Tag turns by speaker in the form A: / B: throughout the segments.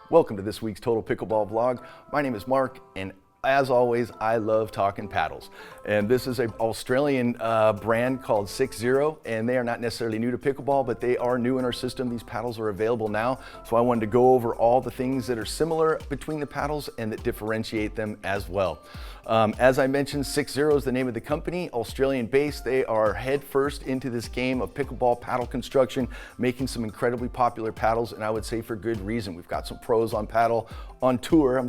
A: Welcome to this week's Total Pickleball vlog. My name is Mark, and as always, I love talking paddles. And this is an Australian brand called 6-0, and they are not necessarily new to pickleball, but they are new in our system. These paddles are available now, so I wanted to go over all the things that are similar between the paddles and that differentiate them as well. As I mentioned, 6-0 is the name of the company, Australian based. They are head first into this game of pickleball paddle construction, making some incredibly popular paddles, and I would say for good reason. We've got some pros on tour,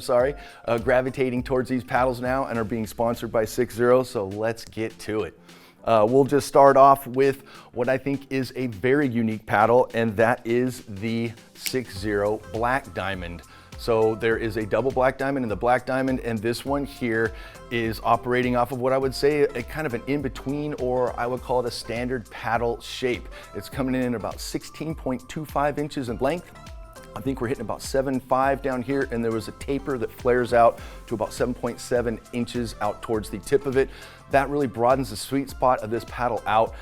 A: gravitating towards these paddles now and are being sponsored by 6-0, so let's get to it. We'll just start off with what I think is a very unique paddle, and that is the 6-0 Black Diamond. So there is a double black diamond and the black diamond, and this one here is operating off of what I would say a kind of an in-between, or I would call it a standard paddle shape. It's coming in at about 16.25 inches in length. I think we're hitting about 7.5 down here, and there was a taper that flares out to about 7.7 inches out towards the tip of it. That really broadens the sweet spot of this paddle out.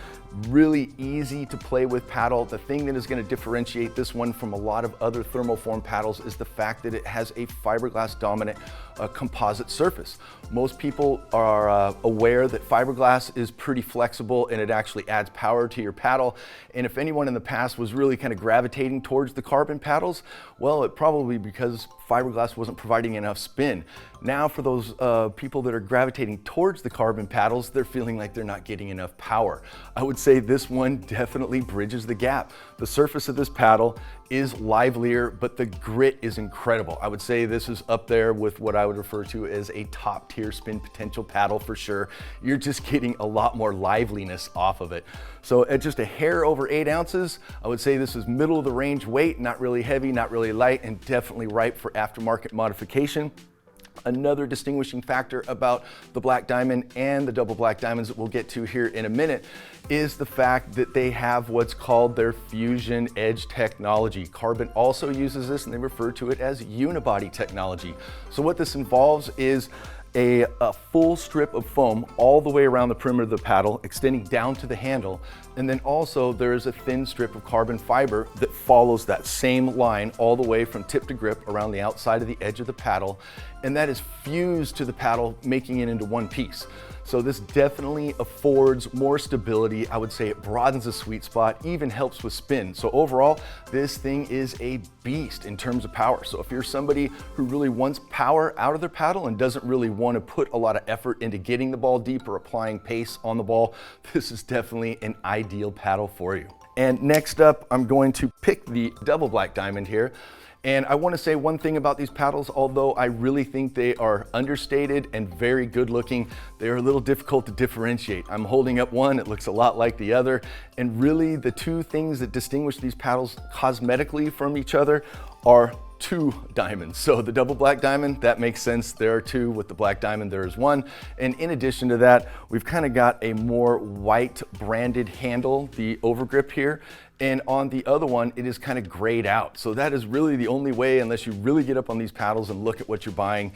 A: Really easy to play with paddle. The thing that is going to differentiate this one from a lot of other thermoform paddles is the fact that it has a fiberglass dominant composite surface. Most people are aware that fiberglass is pretty flexible and it actually adds power to your paddle. And if anyone in the past was really kind of gravitating towards the carbon paddles, well, it probably because fiberglass wasn't providing enough spin. Now for those people that are gravitating towards the carbon paddles, they're feeling like they're not getting enough power. I would say this one definitely bridges the gap. The surface of this paddle is livelier, but the grit is incredible. I would say this is up there with what I would refer to as a top tier spin potential paddle for sure. You're just getting a lot more liveliness off of it. So at just a hair over 8 ounces, I would say this is middle of the range weight, not really heavy, not really light, and definitely ripe for aftermarket modification. Another distinguishing factor about the Black Diamond and the double black diamonds that we'll get to here in a minute is the fact that they have what's called their Fusion Edge technology. Carbon also uses this, and they refer to it as unibody technology. So what this involves is a full strip of foam all the way around the perimeter of the paddle, extending down to the handle. And then also there is a thin strip of carbon fiber that follows that same line all the way from tip to grip around the outside of the edge of the paddle. And that is fused to the paddle, making it into one piece. So this definitely affords more stability. I would say it broadens the sweet spot, even helps with spin. So overall, this thing is a beast in terms of power. So if you're somebody who really wants power out of their paddle and doesn't really want to put a lot of effort into getting the ball deep or applying pace on the ball, this is definitely an ideal paddle for you. And next up, I'm going to pick the double black diamond here. And I want to say one thing about these paddles, although I really think they are understated and very good looking, they're a little difficult to differentiate. I'm holding up one, it looks a lot like the other, and really the two things that distinguish these paddles cosmetically from each other are two diamonds. So the double black diamond, that makes sense. There are two. With the black diamond, there is one. And in addition to that, we've kind of got a more white branded handle, the overgrip here. And on the other one, it is kind of grayed out. So that is really the only way, unless you really get up on these paddles and look at what you're buying,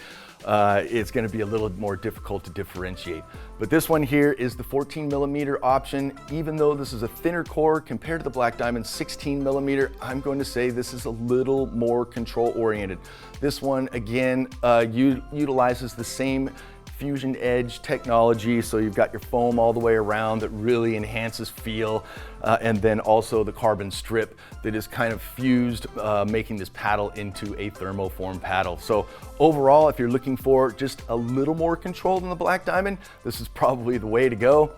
A: it's going to be a little more difficult to differentiate. But this one here is the 14 millimeter option. Even though this is a thinner core compared to the Black Diamond 16 millimeter, I'm going to say this is a little more control oriented. This one, again, utilizes the same Fusion Edge technology, so you've got your foam all the way around that really enhances feel, and then also the carbon strip that is kind of fused, making this paddle into a thermoform paddle. So overall, if you're looking for just a little more control than the Black Diamond, this is probably the way to go.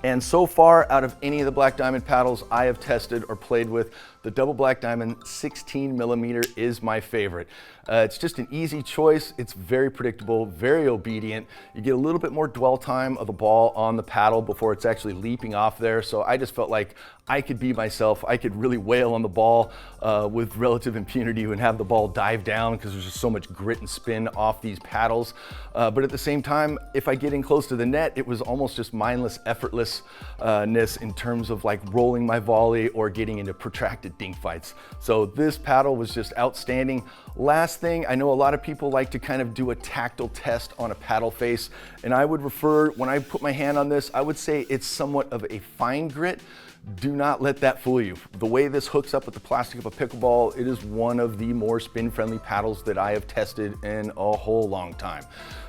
A: And so far, out of any of the Black Diamond paddles I have tested or played with, the double Black Diamond 16 millimeter is my favorite. It's just an easy choice. It's very predictable, very obedient. You get a little bit more dwell time of the ball on the paddle before it's actually leaping off there. So I just felt like I could be myself. I could really wail on the ball with relative impunity and have the ball dive down because there's just so much grit and spin off these paddles. But at the same time, if I get in close to the net, it was almost just mindless effortlessness in terms of like rolling my volley or getting into protracted dink fights. So this paddle was just outstanding. Last thing, I know a lot of people like to kind of do a tactile test on a paddle face, and I would refer, when I put my hand on this, I would say it's somewhat of a fine grit. Do not let that fool you. The way this hooks up with the plastic of a pickleball, it is one of the more spin-friendly paddles that I have tested in a whole long time.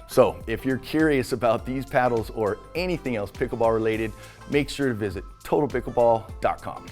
A: So if you're curious about these paddles or anything else pickleball related, make sure to visit totalpickleball.com.